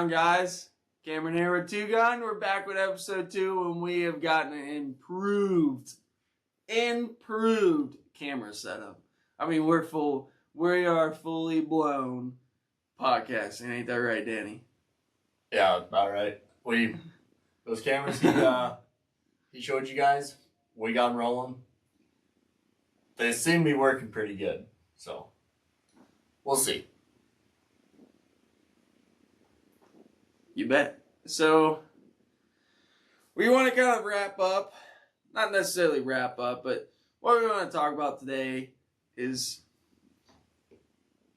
on, guys? Cameron here with Two Gun. We're back with episode 2, and we have gotten an improved camera setup. I mean, we are fully blown podcasting. Ain't that right, Danny? Yeah, about right. Those cameras he showed you guys, we got them rolling. They seem to be working pretty good, so we'll see. You bet. So, we want to kind of wrap up, not necessarily wrap up, but what we want to talk about today is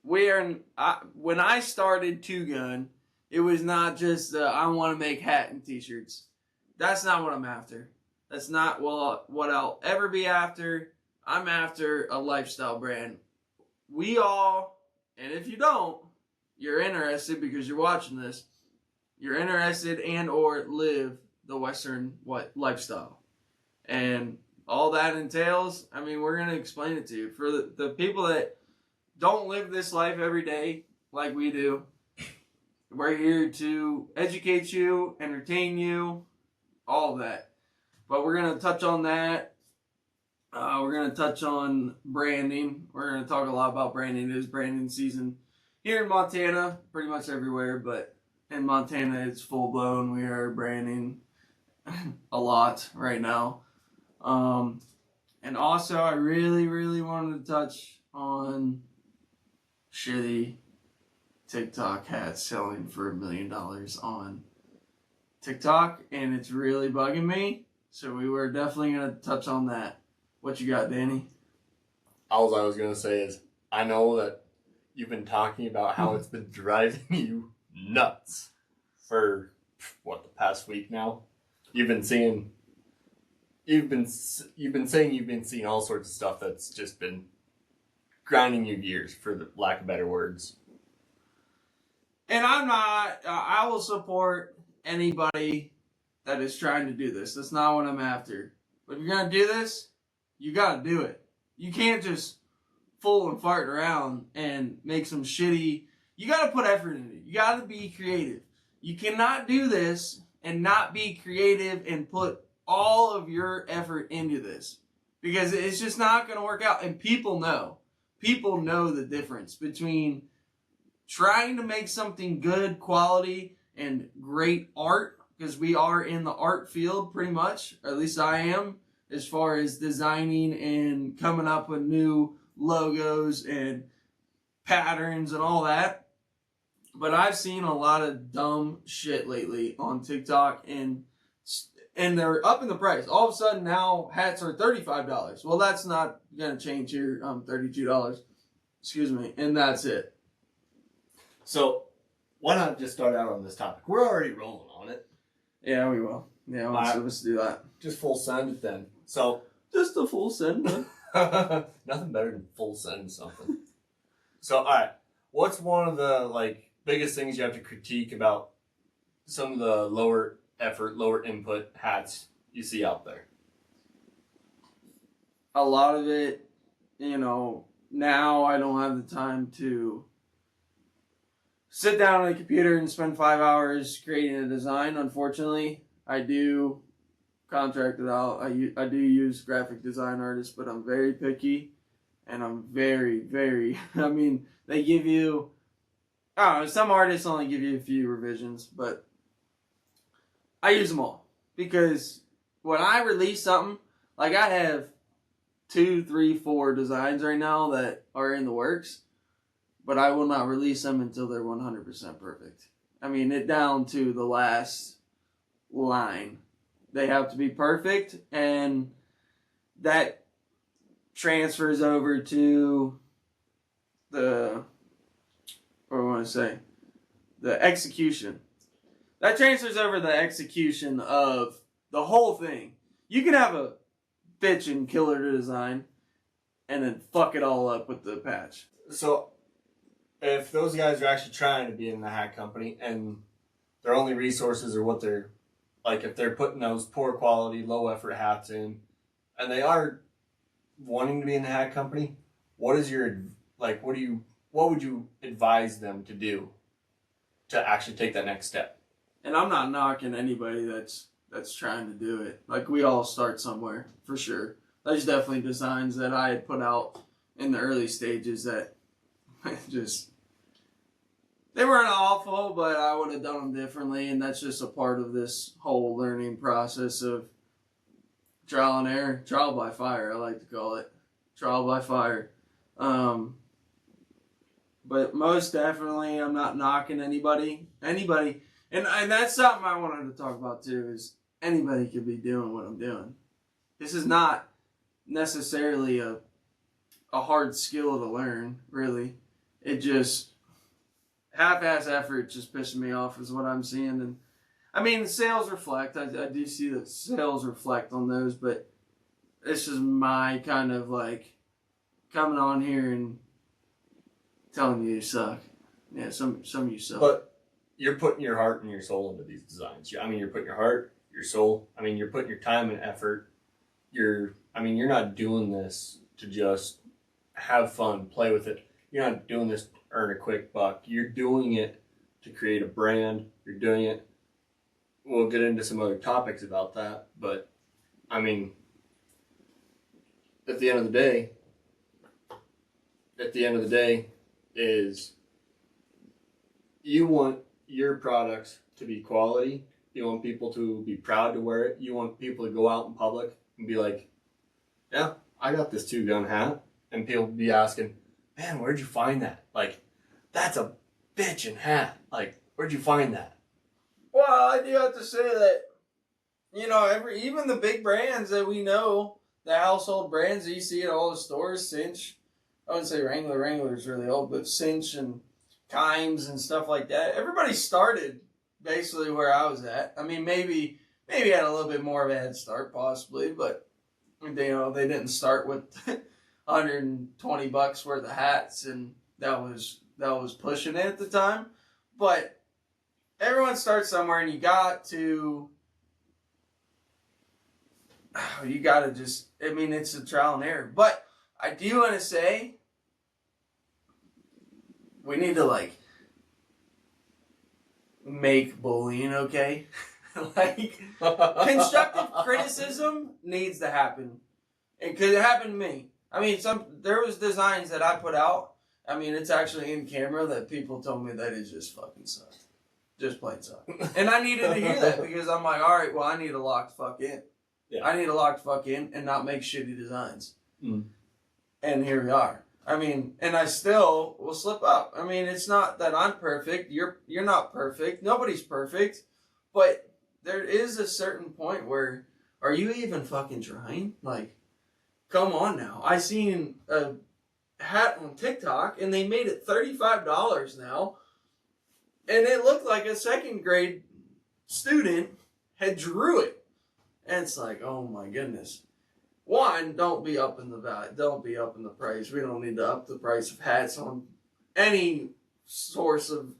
when I started Two Gun, it was not just I want to make hat and t-shirts. That's not what I'm after. That's not what I'll ever be after. I'm after a lifestyle brand. We all, and if you don't, you're interested because you're watching this. You're interested and or live the Western lifestyle. And all that entails, I mean, we're going to explain it to you. For the people that don't live this life every day like we do, we're here to educate you, entertain you, all of that. But we're going to touch on that. We're going to touch on branding. We're going to talk a lot about branding. It is branding season here in Montana, pretty much everywhere, but in Montana, it's full blown. We are branding a lot right now. And also, I really wanted to touch on shitty TikTok hats selling for $1 million on TikTok, and it's really bugging me. So we were definitely going to touch on that. What you got, Danny? All I was going to say is, I know that you've been talking about how it's been driving you nuts for the past week now. You've been saying you've been seeing all sorts of stuff that's just been grinding your gears, for the lack of better words. And I will support anybody that is trying to do this. That's not what I'm after. But if you're going to do this, you got to do it. You can't just fool and fart around and make some shitty. You got to put effort in it. You got to be creative. You cannot do this and not be creative and put all of your effort into this, because it's just not going to work out. And people know the difference between trying to make something good quality and great art, because we are in the art field pretty much, or at least I am, as far as designing and coming up with new logos and patterns and all that. But I've seen a lot of dumb shit lately on TikTok, and they're up in the price. All of a sudden now hats are $35. Well, that's not going to change here. $32. Excuse me. And that's it. So why not just start out on this topic? We're already rolling on it. Yeah, we will. Yeah, let's do that. Just full send it then. So just a full send. Nothing better than full send something. So all right, what's one of the biggest things you have to critique about some of the lower effort, lower input hats you see out there? A lot of it, now I don't have the time to sit down on a computer and spend 5 hours creating a design. Unfortunately, I do contract it out. I do use graphic design artists, but I'm very picky, and I'm very, I mean, they give you, I don't know, some artists only give you a few revisions, but I use them all. Because when I release something, I have 2, 3, 4 designs right now that are in the works, but I will not release them until they're 100% perfect. I mean, it down to the last line. They have to be perfect, and that transfers over to the execution. That transfers over the execution of the whole thing. You can have a bitch and killer design and then fuck it all up with the patch. So if those guys are actually trying to be in the hat company and their only resources are what they're if they're putting those poor quality, low effort hats in, and they are wanting to be in the hat company, what would you advise them to do to actually take that next step. And I'm not knocking anybody that's trying to do it. Like, we all start somewhere, for sure. There's definitely designs that I had put out in the early stages that just, they weren't awful, but I would have done them differently, and that's just a part of this whole learning process of trial and error, trial by fire, I like to call it. Trial by fire. But most definitely, I'm not knocking anybody. And that's something I wanted to talk about too, is anybody could be doing what I'm doing. This is not necessarily a hard skill to learn, really. It just, half-ass effort just pissing me off is what I'm seeing. And I mean, the sales reflect. I do see that sales reflect on those, but this is my kind of like coming on here and telling you suck. Yeah, some of you suck. But you're putting your heart and your soul into these designs. I mean, you're putting your heart, your soul. I mean, you're putting your time and effort. You're not doing this to just have fun, play with it. You're not doing this to earn a quick buck. You're doing it to create a brand. You're doing it. We'll get into some other topics about that, but I mean, at the end of the day, is you want your products to be quality. You want people to be proud to wear it. You want people to go out in public and be like, yeah, I got this 2-gun hat. And people be asking, man, where'd you find that? Like, that's a bitchin' hat. Like, where'd you find that? Well, I do have to say that, even the big brands that we know, the household brands that you see at all the stores, Cinch, I wouldn't say Wrangler. Wrangler's really old, but Cinch and Kimes and stuff like that. Everybody started basically where I was at. I mean, maybe had a little bit more of a head start, possibly, but they didn't start with $120 worth of hats, and that was pushing it at the time. But everyone starts somewhere, and you got to just, I mean, it's a trial and error. But I do want to say, we need to, make bullying okay. Constructive criticism needs to happen. Because it happened to me. I mean, there was designs that I put out. I mean, it's actually in camera that people told me that it just fucking sucked. Just plain sucked. And I needed to hear that because I'm like, all right, well, I need to lock the fuck in. Yeah. I need to lock the fuck in and not make shitty designs. Mm. And here we are. I mean, and I still will slip up. I mean, it's not that I'm perfect. You're not perfect. Nobody's perfect. But there is a certain point where, are you even fucking trying? Like, come on now. I seen a hat on TikTok, and they made it $35 now. And it looked like a second grade student had drew it. And it's like, oh my goodness. One, don't be up in the value. Don't be up in the price. We don't need to up the price of hats on any source of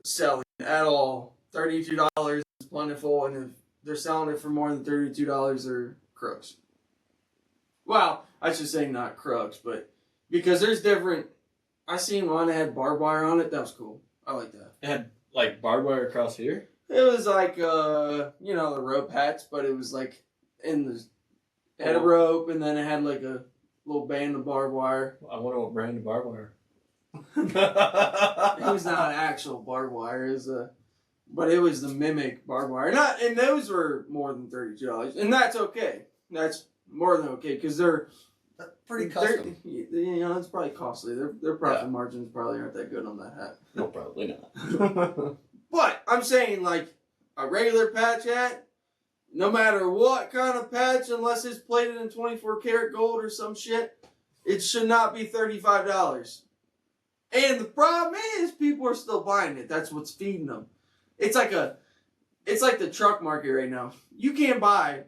selling at all. $32 is plentiful, and if they're selling it for more than $32, they're crooks. Well, I should say not crooks, but because there's different. I seen one that had barbed wire on it. That was cool. I like that. It had like barbed wire across here? It was like, the rope hats, but it was like in the. It had a rope, and then it had like a little band of barbed wire. I wonder what brand of barbed wire. It was not actual barbed wire. But it was the mimic barbed wire. And those were more than $32, and that's okay. That's more than okay because they're pretty custom. It's probably costly. Their profit margins probably aren't that good on that hat. No, probably not. But I'm saying, like, a regular patch hat. No matter what kind of patch, unless it's plated in 24 karat gold or some shit, it should not be $35. And the problem is, people are still buying it. That's what's feeding them. It's like the truck market right now. You can't buy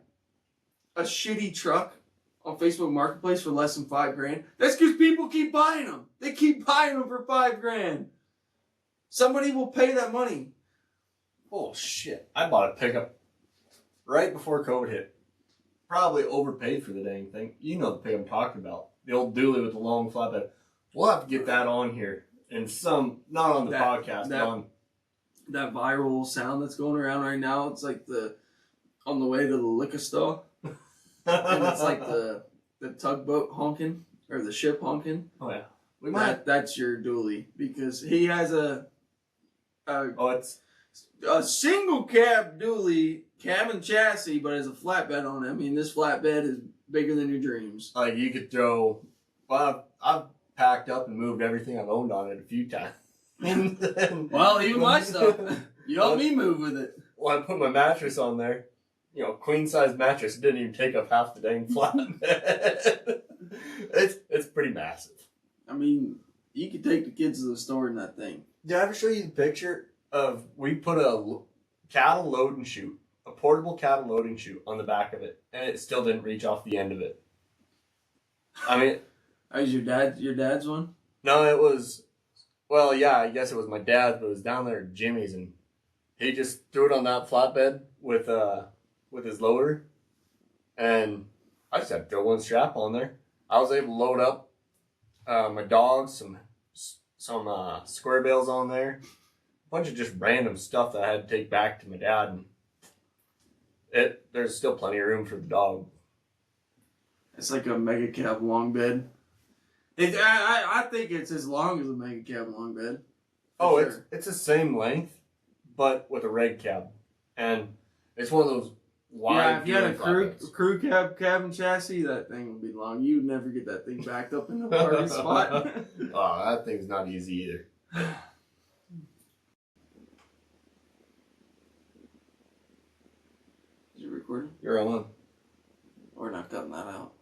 a shitty truck on Facebook Marketplace for less than $5,000. That's because people keep buying them. They keep buying them for $5,000. Somebody will pay that money. Oh shit! I bought a pickup right before COVID hit. Probably overpaid for the dang thing. You know the pig I'm talking about. The old dually with the long flatbed. We'll have to get that on here. in some, not on the podcast, but on that viral sound that's going around right now. It's like on the way to the liquor store, and it's like the tugboat honking or the ship honking. Oh yeah, that's your dually because he has it's a single cab dually, cab and chassis, but has a flatbed on it. I mean, this flatbed is bigger than your dreams. like you could throw. Well, I've packed up and moved everything I've owned on it a few times. Well, even my stuff. You helped me move with it. Well, I put my mattress on there. Queen size mattress. It didn't even take up half the dang flatbed. It's pretty massive. I mean, you could take the kids to the store in that thing. Did I ever show you the picture of we put a cattle loading chute, a portable cattle loading chute on the back of it, and it still didn't reach off the end of it. I mean, is your dad's one? No, it was. Well, yeah, I guess it was my dad's, but it was down there at Jimmy's, and he just threw it on that flatbed with his loader, and I just had to throw one strap on there. I was able to load up my dogs, some square bales on there, a bunch of just random stuff that I had to take back to my dad, and there's still plenty of room for the dog. It's like a mega cab long bed. I think it's as long as a mega cab long bed. Oh, sure. It's the same length, but with a reg cab, and it's one of those wide. Yeah, if you had a crew cabin chassis, that thing would be long. You'd never get that thing backed up in the parking spot. Oh, that thing's not easy either. Is it recording? You're on. We're not cutting that out.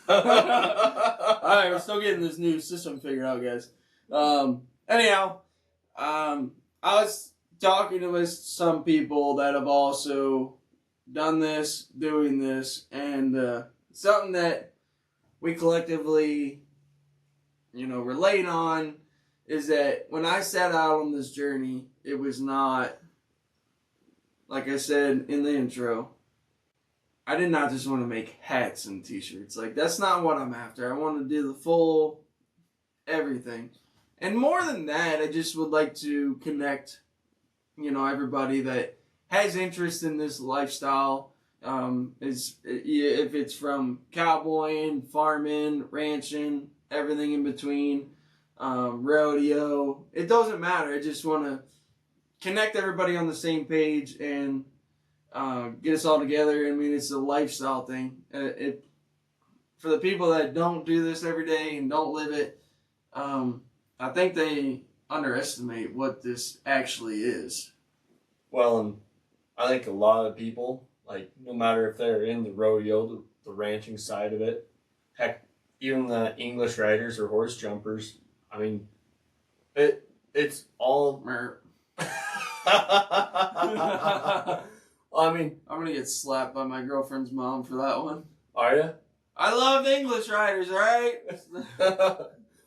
Alright, we're still getting this new system figured out, guys. Anyhow, I was talking with some people that have also done this, doing this, and something that we collectively, relate on is that when I set out on this journey, it was not, like I said in the intro, I did not just want to make hats and t-shirts. Like, that's not what I'm after. I want to do the full everything. And more than that, I just would like to connect, everybody that has interest in this lifestyle. If it's from cowboying, farming, ranching, everything in between, rodeo. It doesn't matter. I just want to connect everybody on the same page and get us all together. I mean, it's a lifestyle thing. For the people that don't do this every day and don't live it, I think they underestimate what this actually is. Well, and I think a lot of people, like, no matter if they're in the rodeo, the ranching side of it, heck, even the English riders or horse jumpers, I mean, it's all... I mean, I'm gonna get slapped by my girlfriend's mom for that one. Are you? I love English riders, alright?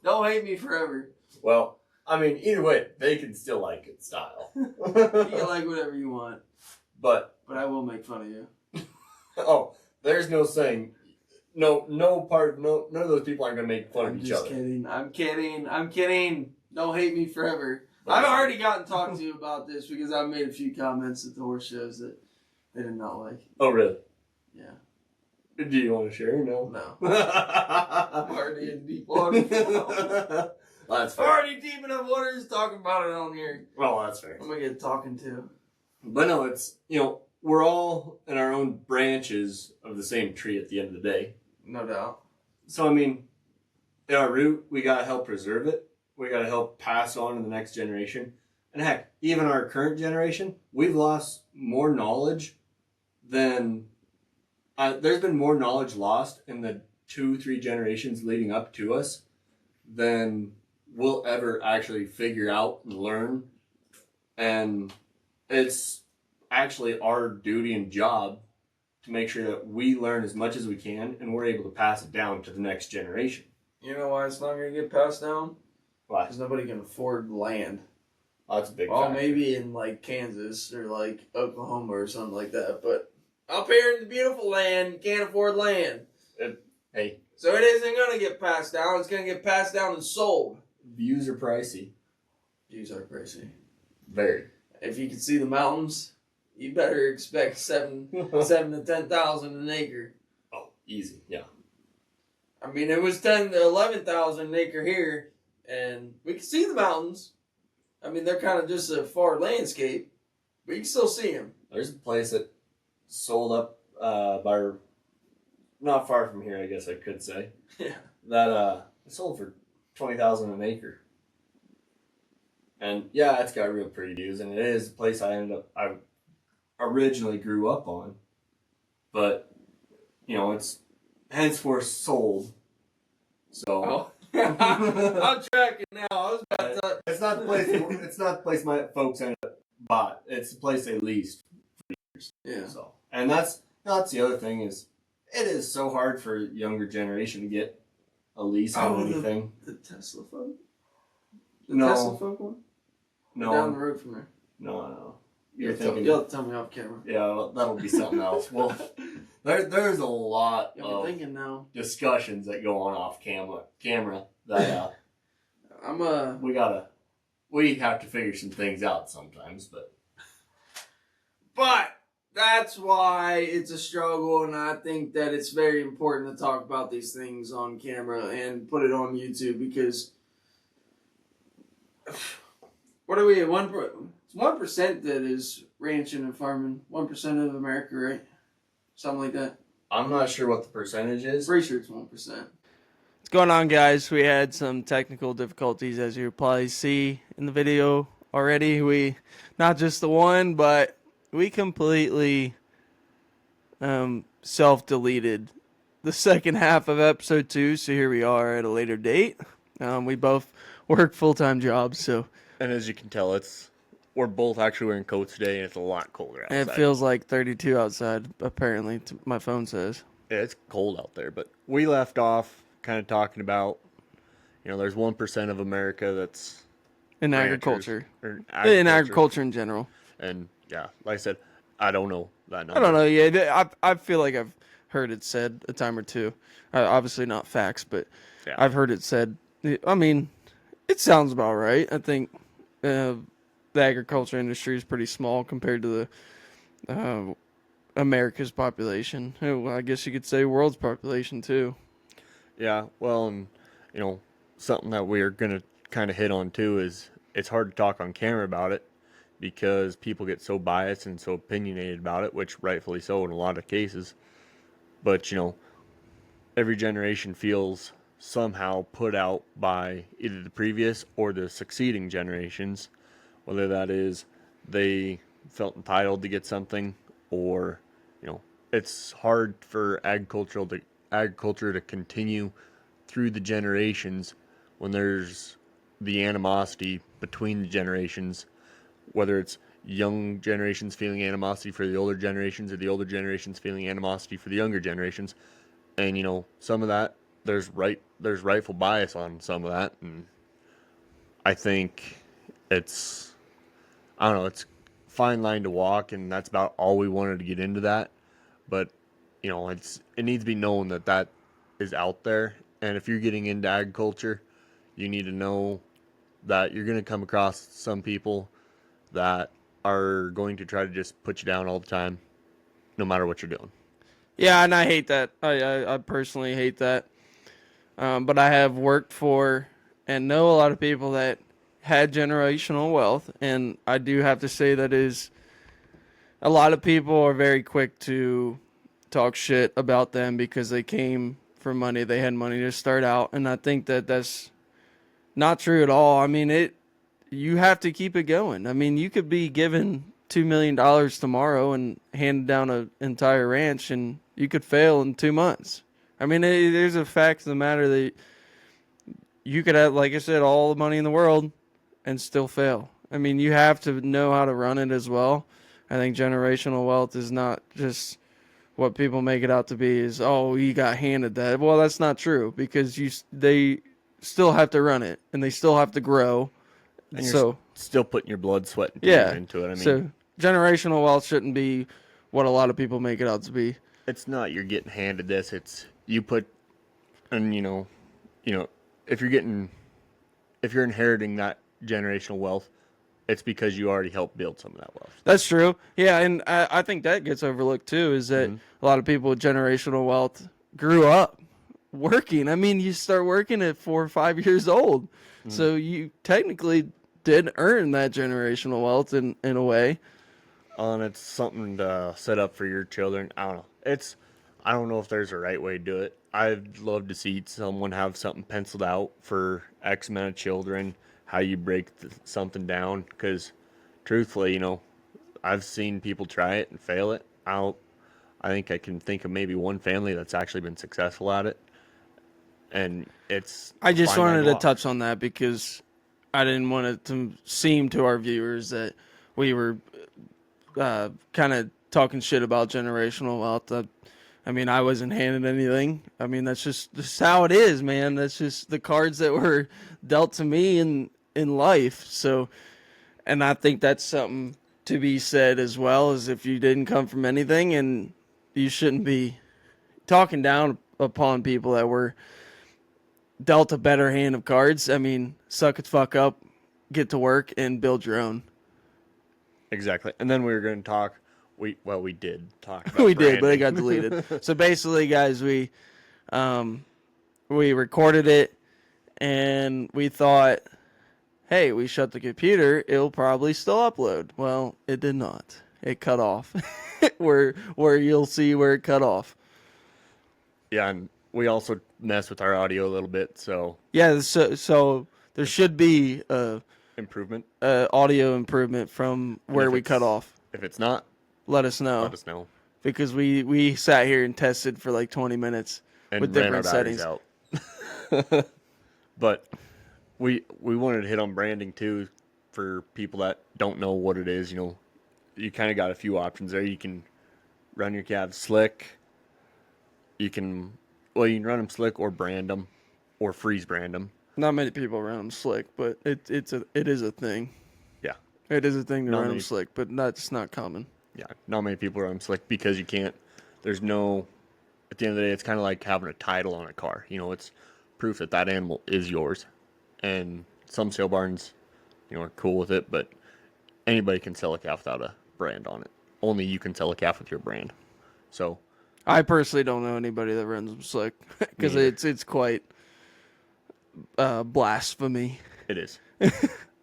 Don't hate me forever. Well, I mean, either way, they can still like it style. You can like whatever you want. But I will make fun of you. Oh, there's no saying. None of those people aren't gonna make fun of each other. I'm kidding. Don't hate me forever. I've already gotten talked to about this because I've made a few comments at the horse shows that they did not like. Oh, really? Yeah. Do you want to share? No. I'm already in deep water. That's fair. Already deep enough waters talking about it on here. Well, that's fair. I'm gonna get talking to. But no, it's, we're all in our own branches of the same tree at the end of the day. No doubt. So, I mean, in our root, we gotta help preserve it. We gotta help pass on to the next generation. And heck, even our current generation, we've lost more knowledge than... there's been more knowledge lost in the 2-3 generations leading up to us than we'll ever actually figure out and learn. And it's actually our duty and job to make sure that we learn as much as we can and we're able to pass it down to the next generation. You know why it's not going to get passed down? Why? Because nobody can afford land. Oh, that's a big Well, factor. maybe in like Kansas or like Oklahoma or something like that. But up here in the beautiful land, you can't afford land. Hey. So it isn't going to get passed down. It's going to get passed down and sold. Views are pricey. Views are pricey. Very. If you can see the mountains, you better expect seven to 10,000 an acre. Oh, easy. Yeah. I mean, it was 10 to 11,000 an acre here, and we can see the mountains. I mean, they're kind of just a far landscape, but you can still see them. There's a place that sold up not far from here, I guess I could say. Yeah. That it sold for $20,000 an acre. And yeah, it's got real pretty views, and it is the place I originally grew up on. But it's henceforth sold. So Oh. I'm tracking now. I was about to. it's not the place. It's not the place my folks ended up bought. It's the place they leased for years. Yeah. So, and that's the other thing is, it is so hard for a younger generation to get a lease on anything. The Tesla phone. No. Tesla phone one. No. Down the road from there. No. You'll tell me off camera. Yeah, well, that'll be something else. Well, there's a lot I'm thinking now. discussions that go on off camera that we have to figure some things out sometimes, but that's why it's a struggle, and I think that it's very important to talk about these things on camera and put it on YouTube, because what are we at? 1% that is ranching and farming. 1% of America, right? Something like that. I'm not sure what the percentage is. Pretty sure it's 1%. What's going on, guys? We had some technical difficulties, as you probably see in the video already. We, not just the one, but we completely self-deleted the second half of episode 2, so here we are at a later date. We both work full-time jobs, so. And as you can tell, we're both actually wearing coats today, and it's a lot colder outside. It feels like 32 outside, apparently, my phone says. Yeah, it's cold out there, but we left off kind of talking about, there's 1% of America that's in agriculture. In agriculture in general. And, yeah, like I said, I don't know that number. I don't know, yeah. I feel like I've heard it said a time or two. Obviously not facts, but yeah. I've heard it said. I mean, it sounds about right. I think the agriculture industry is pretty small compared to the America's population. I guess you could say world's population too. Yeah, well, and something that we're gonna kind of hit on too is it's hard to talk on camera about it because people get so biased and so opinionated about it, which rightfully so in a lot of cases. But every generation feels somehow put out by either the previous or the succeeding generations. Whether that is they felt entitled to get something, or it's hard for agriculture to continue through the generations when there's the animosity between the generations, whether it's young generations feeling animosity for the older generations or the older generations feeling animosity for the younger generations. And some of that there's rightful bias on some of that, and I think it's a fine line to walk, and that's about all we wanted to get into that. But it needs to be known that is out there, and if you're getting into agriculture, you need to know that you're going to come across some people that are going to try to just put you down all the time, no matter what you're doing. Yeah, and I hate that. I personally hate that. But I have worked for and know a lot of people that had generational wealth, and I do have to say that is a lot of people are very quick to talk shit about them because they came for money. They had money to start out, and I think that that's not true at all. I mean, you have to keep it going. I mean, you could be given $2 million tomorrow and hand down an entire ranch, and you could fail in 2 months. I mean, there's a fact of the matter that you could have, like I said, all the money in the world and still fail. I mean, you have to know how to run it as well. I think generational wealth is not just what people make it out to be is, oh, you got handed that. Well, that's not true, because they still have to run it, and they still have to grow. And you're still putting your blood, sweat, and tears into it. I mean, so generational wealth shouldn't be what a lot of people make it out to be. It's not you're getting handed this. It's you put, and if you're getting if you're inheriting that generational wealth, it's because you already helped build some of that wealth. That's true. Yeah, and I think that gets overlooked too, is that a lot of people with generational wealth grew up working. I mean, you start working at 4 or 5 years old. So you technically did earn that generational wealth in a way. And it's something to set up for your children. I don't know. I don't know if there's a right way to do it. I'd love to see someone have something penciled out for X amount of children, how you break something down. Because truthfully, I've seen people try it and fail it. I think I can think of maybe one family that's actually been successful at it. And I just wanted to touch on that because I didn't want it to seem to our viewers that we were kind of talking shit about generational wealth. I mean, I wasn't handed anything. I mean, that's just how it is, man. That's just the cards that were dealt to me in life. So, and I think that's something to be said as well, as if you didn't come from anything, and you shouldn't be talking down upon people that were dealt a better hand of cards. I mean, suck it fuck up, get to work, and build your own. Exactly. And then we were going to talk. We did talk about we branding. did, but it got deleted. So basically, guys, we recorded it, and we thought, hey, we shut the computer, it'll probably still upload. Well, it did not. It cut off. where you'll see where it cut off. Yeah, and we also messed with our audio a little bit, so yeah. So there should be improvement, audio improvement from where we cut off. If it's not, let us know. Because we sat here and tested for like 20 minutes and with different settings. Out. But we wanted to hit on branding too for people that don't know what it is. You kind of got a few options there. You can run your calves slick. You can run them slick or brand them or freeze brand them. Not many people run them slick, but it is a thing. Yeah. It is a thing to run them slick, but that's not common. Yeah, not many people run them slick because you can't. There's no. At the end of the day, it's kind of like having a title on a car. It's proof that animal is yours. And some sale barns, are cool with it, but anybody can sell a calf without a brand on it. Only you can sell a calf with your brand. So, I personally don't know anybody that runs them slick because it's quite blasphemy. It is.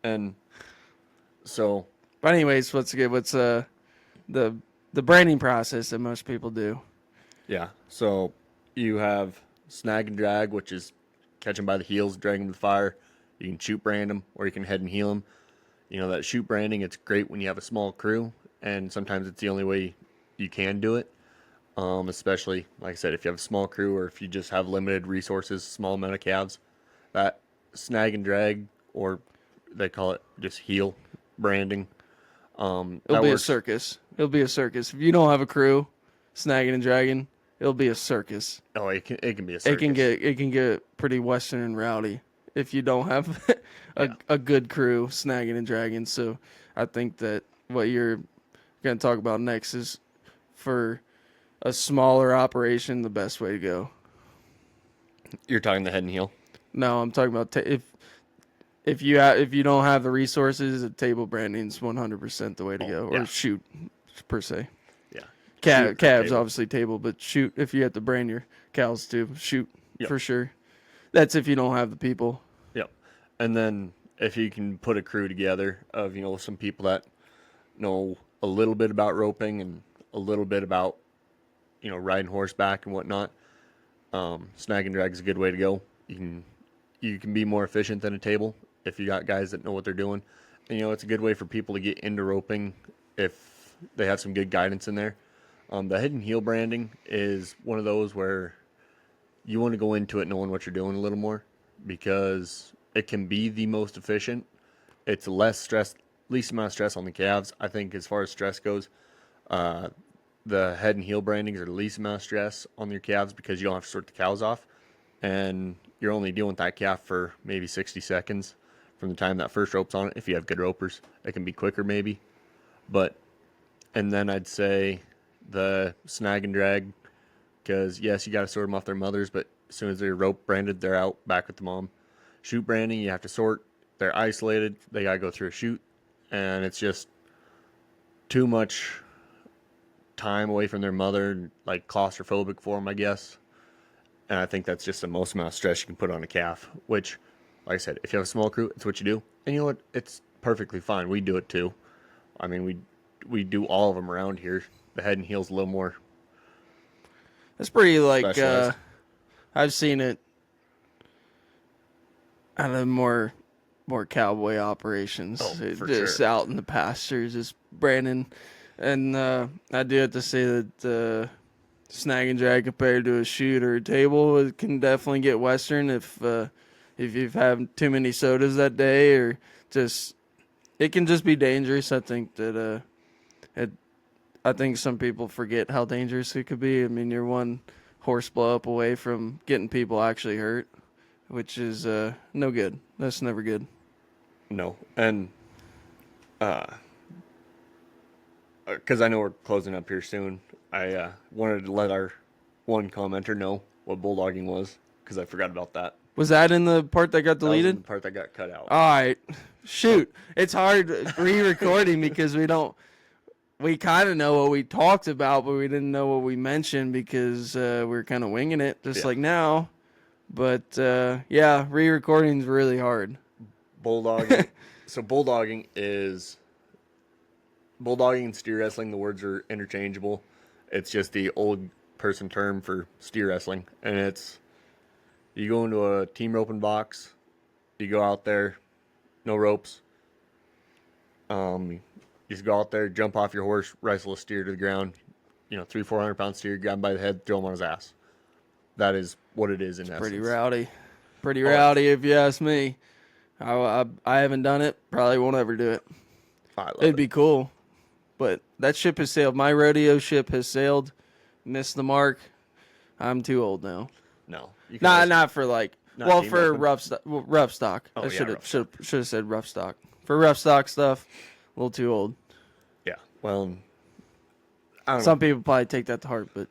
And so, but anyways, what's the branding process that most people do? Yeah. So you have snag and drag, which is catch them by the heels, drag them to the fire. You can shoot brand them, or you can head and heel them. That shoot branding, it's great when you have a small crew, and sometimes it's the only way you can do it. Especially, like I said, if you have a small crew or if you just have limited resources, small amount of calves, that snag and drag, or they call it just heel branding. It'll be a circus. It'll be a circus. If you don't have a crew, snagging and dragging, it'll be a circus. Oh, it can be a circus. It can get pretty western and rowdy if you don't have a good crew snagging and dragging. So I think that what you're going to talk about next is, for a smaller operation, the best way to go. You're talking the head and heel? No, I'm talking about if you don't have the resources, table branding is 100% the way to go. Or shoot, per se. Yeah. Calves obviously table, but shoot, if you have to brand your cows too, shoot for sure. That's if you don't have the people. Yep. And then if you can put a crew together of some people that know a little bit about roping and a little bit about riding horseback and whatnot, snag and drag is a good way to go. You can be more efficient than a table if you got guys that know what they're doing. And it's a good way for people to get into roping if they have some good guidance in there. The head and heel branding is one of those where you want to go into it knowing what you're doing a little more, because it can be the most efficient. It's least amount of stress on the calves. I think as far as stress goes, the head and heel brandings are the least amount of stress on your calves because you don't have to sort the cows off. And you're only dealing with that calf for maybe 60 seconds from the time that first rope's on it. If you have good ropers, it can be quicker maybe. And then I'd say the snag and drag, because yes, you got to sort them off their mothers, but as soon as they're rope branded, they're out back with the mom. Shoot branding, you have to sort they're isolated. They got to go through a shoot, and it's just too much time away from their mother, like claustrophobic for them, I guess. And I think that's just the most amount of stress you can put on a calf, which, like I said, if you have a small crew, it's what you do. And you know what? It's perfectly fine. We do it too. I mean, we do all of them around here. The head and heel's a little more. That's pretty like, Specialized. I've seen it out of more cowboy operations. Oh, for just sure. out in the pastures, just Brandon. And I do have to say that snag and drag compared to a shoot or a table, it can definitely get Western if you've had too many sodas that day, or just it can just be dangerous. I think that I think some people forget how dangerous it could be. I mean, you're one horse blow up away from getting people actually hurt, which is no good. That's never good. No. And because I know we're closing up here soon, I wanted to let our one commenter know what bulldogging was, because I forgot about that. Was that in the part that got That was in deleted? the part that got cut out. All right. Shoot. It's hard re-recording because we kind of know what we talked about, but we didn't know what we mentioned because we were kind of winging it just like now. But yeah, re-recording is really hard. Bulldogging. So bulldogging and steer wrestling, the words are interchangeable. It's just the old person term for steer wrestling. And it's, you go into a team roping box, you go out there, no ropes. You just go out there, jump off your horse, wrestle a steer to the ground. 300-400 pound steer, grab him by the head, throw him on his ass. That is what it is in essence. Pretty rowdy. Pretty rowdy if you ask me. I haven't done it. Probably won't ever do it. I love It'd it. be cool. But that ship has sailed. My rodeo ship has sailed. Missed the mark. I'm too old now. No. You can Not for like. Not Well, team for roping? rough stock. Oh, I yeah, should rough have said rough stock. For rough stock stuff, a little too old. Yeah. Well, I don't Some people probably take that to heart, but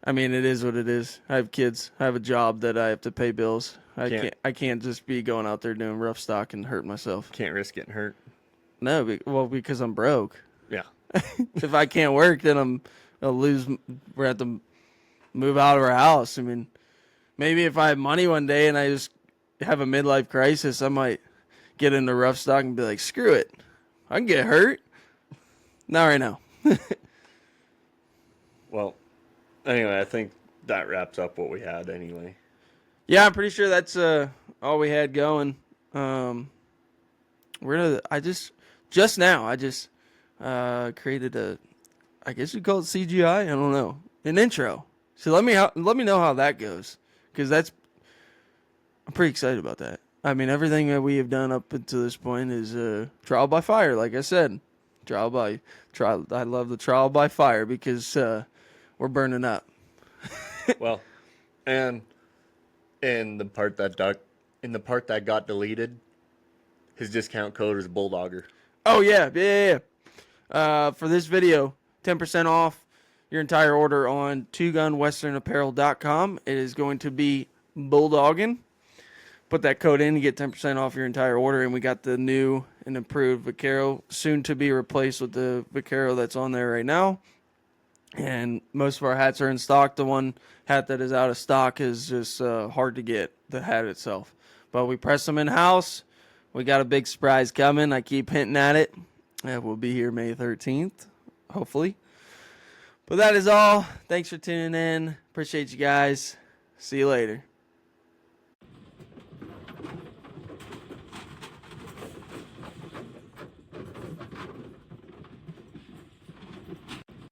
I mean, it is what it is. I have kids. I have a job that I have to pay bills. I can't just be going out there doing rough stock and hurting myself. can't risk getting hurt. No, because I'm broke. Yeah. If I can't work, then I'll lose. We're at to move out of our house. I mean, maybe if I have money one day and I just have a midlife crisis, I might get into rough stock and be like, screw it. I can get hurt. Not right now. Well, anyway, I think that wraps up what we had anyway. Yeah, I'm pretty sure that's all we had going. I just created I guess you call it CGI. I don't know, an intro. So let me know how that goes, because I'm pretty excited about that. I mean, everything that we have done up until this point is trial by fire. Like I said, trial. I love the trial by fire because we're burning up. Well, and in the part that got deleted, his discount code is Bulldogger. Oh yeah. For this video, 10% off your entire order on twogunwesternapparel.com. It is going to be Bulldogging. Put that code in to get 10% off your entire order, and we got the new and improved Vaquero, soon to be replaced with the Vaquero that's on there right now. And most of our hats are in stock. The one hat that is out of stock is just hard to get, the hat itself. But we press them in-house. We got a big surprise coming. I keep hinting at it. We'll be here May 13th, hopefully. But that is all. Thanks for tuning in. Appreciate you guys. See you later.